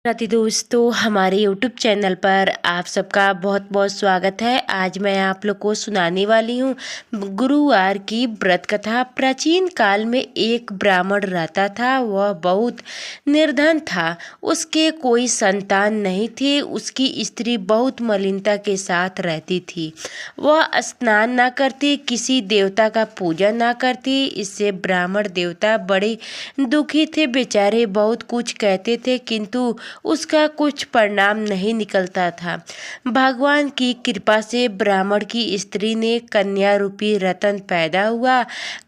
राधे दोस्तों, हमारे YouTube channel पर आप सबका बहुत बहुत स्वागत है। आज मैं आप लोग को सुनाने वाली हूँ गुरुवार की व्रत कथा। प्राचीन काल में एक ब्राह्मण रहता था। वह बहुत निर्धन था। उसके कोई संतान नहीं थे। उसकी स्त्री बहुत मलिनता के साथ रहती थी। वह स्नान न करती, किसी देवता का पूजा न करती। इससे ब्राह्मण देवता बड़े दुखी थे। बेचारे बहुत कुछ कहते थे किंतु उसका कुछ परिणाम नहीं निकलता था। भगवान की कृपा से ब्राह्मण की स्त्री ने कन्या रूपी रतन पैदा हुआ।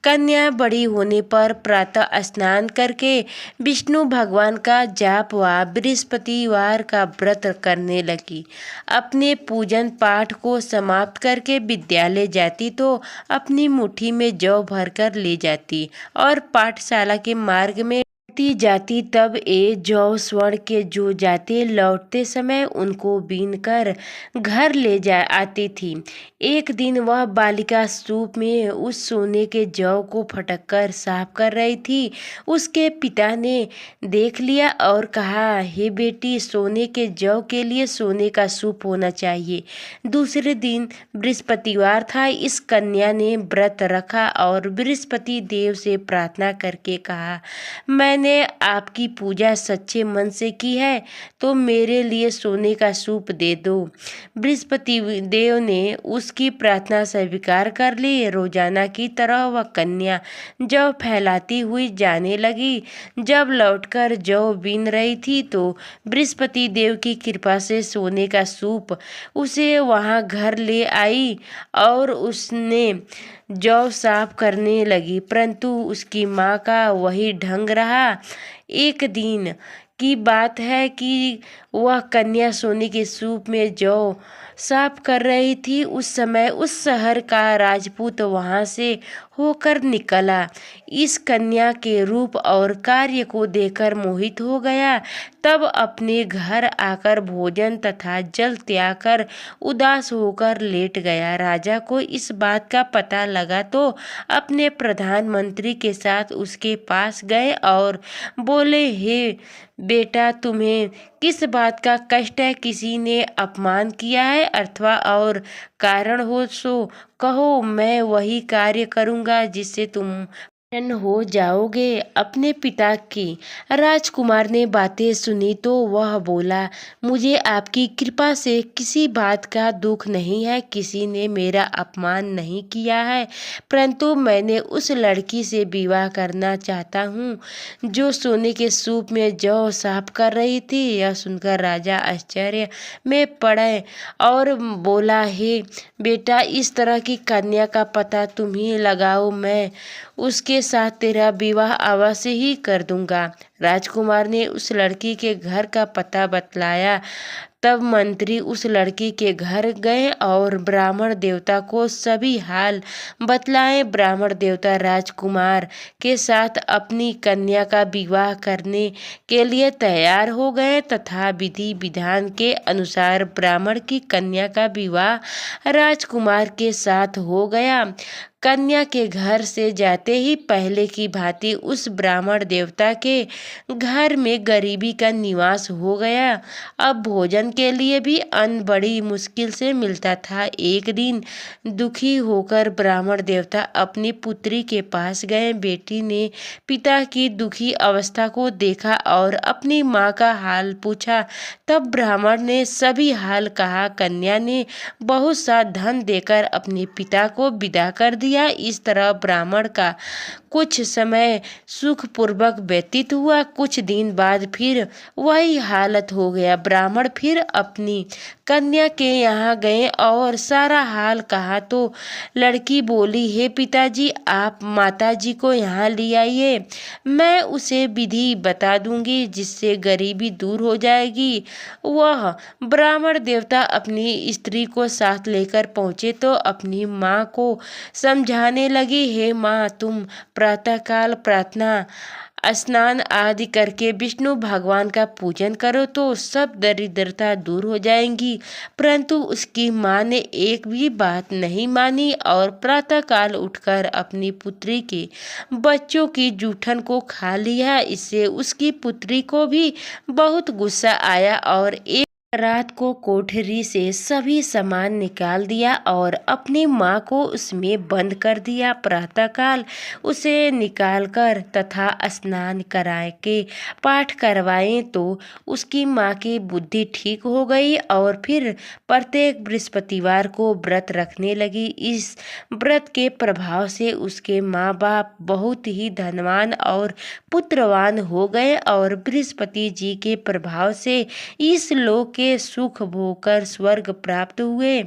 कन्या बड़ी होने पर प्रातः स्नान करके विष्णु भगवान का जाप व बृहस्पतिवार का व्रत करने लगी। अपने पूजन पाठ को समाप्त करके विद्यालय जाती तो अपनी मुट्ठी में जौ भरकर ले जाती और पाठशाला के मार्ग में जाती तब जौ स्वर्ण के जो जाते लौटते समय उनको बीन कर घर ले जा आती थी। एक दिन वह बालिका सूप में उस सोने के जौ को फटक कर साफ कर रही थी। उसके पिता ने देख लिया और कहा, हे बेटी, सोने के जौ के लिए सोने का सूप होना चाहिए। दूसरे दिन बृहस्पतिवार था। इस कन्या ने व्रत रखा और बृहस्पति देव से प्रार्थना करके कहा, मैंने आपकी पूजा सच्चे मन से की है तो मेरे लिए सोने का सूप दे दो। बृहस्पति देव ने उसकी प्रार्थना स्वीकार कर ली। रोजाना की तरह वह कन्या जौ फैलाती हुई जाने लगी। जब लौटकर जौ बीन रही थी तो बृहस्पति देव की कृपा से सोने का सूप उसे वहां घर ले आई और उसने जौ साफ करने लगी, परंतु उसकी माँ का वही ढंग रहा। एक दिन की बात है कि वह कन्या सोने के सूप में जौ साफ कर रही थी। उस समय उस शहर का राजपूत वहां से होकर निकला। इस कन्या के रूप और कार्य को देखकर मोहित हो गया। तब अपने घर आकर भोजन तथा जल त्याग कर उदास होकर लेट गया। राजा को इस बात का पता लगा तो अपने प्रधानमंत्री के साथ उसके पास गए और बोले, हे बेटा, तुम्हें किस बात का कष्ट है? किसी ने अपमान किया है अथवा और कारण हो सो कहो, मैं वही कार्य करूँगा जिससे तुम प्रसन्न हो जाओगे। अपने पिता की राजकुमार ने बातें सुनी तो वह बोला, मुझे आपकी कृपा से किसी बात का दुख नहीं है। किसी ने मेरा अपमान नहीं किया है, परंतु मैंने उस लड़की से विवाह करना चाहता हूँ जो सोने के सूप में जौ साफ कर रही थी। यह सुनकर राजा आश्चर्य में पड़े और बोला, हे बेटा, इस तरह की कन्या का पता तुम ही लगाओ, मैं उसके साथ तेरा विवाह अवश्य ही कर दूंगा। राजकुमार ने उस लड़की के घर का पता बतलाया। तब मंत्री उस लड़की के घर गए और ब्राह्मण देवता को सभी हाल बतलाए। ब्राह्मण देवता राजकुमार के साथ अपनी कन्या का विवाह करने के लिए तैयार हो गए तथा विधि विधान के अनुसार ब्राह्मण की कन्या का विवाह राजकुमार के साथ हो गया। कन्या के घर से जाते ही पहले की भांति उस ब्राह्मण देवता के घर में गरीबी का निवास हो गया। अब भोजन के लिए भी अन्न बड़ी मुश्किल से मिलता था। एक दिन दुखी होकर ब्राह्मण देवता अपनी पुत्री के पास गए। बेटी ने पिता की दुखी अवस्था को देखा और अपनी माँ का हाल पूछा। तब ब्राह्मण ने सभी हाल कहा। कन्या ने बहुत सा धन देकर अपने पिता को विदा कर दिया। इस तरह ब्राह्मण का कुछ समय सुखपूर्वक व्यतीत हुआ। कुछ दिन बाद फिर वही हालत हो गया। ब्राह्मण फिर अपनी कन्या के यहाँ गए और सारा हाल कहा तो लड़की बोली, हे पिताजी, आप माताजी को यहाँ ले आइए, मैं उसे विधि बता दूंगी जिससे गरीबी दूर हो जाएगी। वह ब्राह्मण देवता अपनी स्त्री को साथ लेकर पहुँचे तो अपनी माँ को समझाने लगी, हे माँ, तुम प्रातःकाल प्रार्थना स्नान आदि करके विष्णु भगवान का पूजन करो तो सब दरिद्रता दूर हो जाएंगी। परंतु उसकी माँ ने एक भी बात नहीं मानी और प्रातःकाल उठकर अपनी पुत्री के बच्चों की जूठन को खा लिया। इससे उसकी पुत्री को भी बहुत गुस्सा आया और एक रात को कोठरी से सभी सामान निकाल दिया और अपनी माँ को उसमें बंद कर दिया। प्रातःकाल उसे निकालकर तथा स्नान कराए के पाठ करवाए तो उसकी माँ की बुद्धि ठीक हो गई और फिर प्रत्येक बृहस्पतिवार को व्रत रखने लगी। इस व्रत के प्रभाव से उसके माँ बाप बहुत ही धनवान और पुत्रवान हो गए और बृहस्पति जी के प्रभाव से इस लोक के सुख भोग कर स्वर्ग प्राप्त हुए।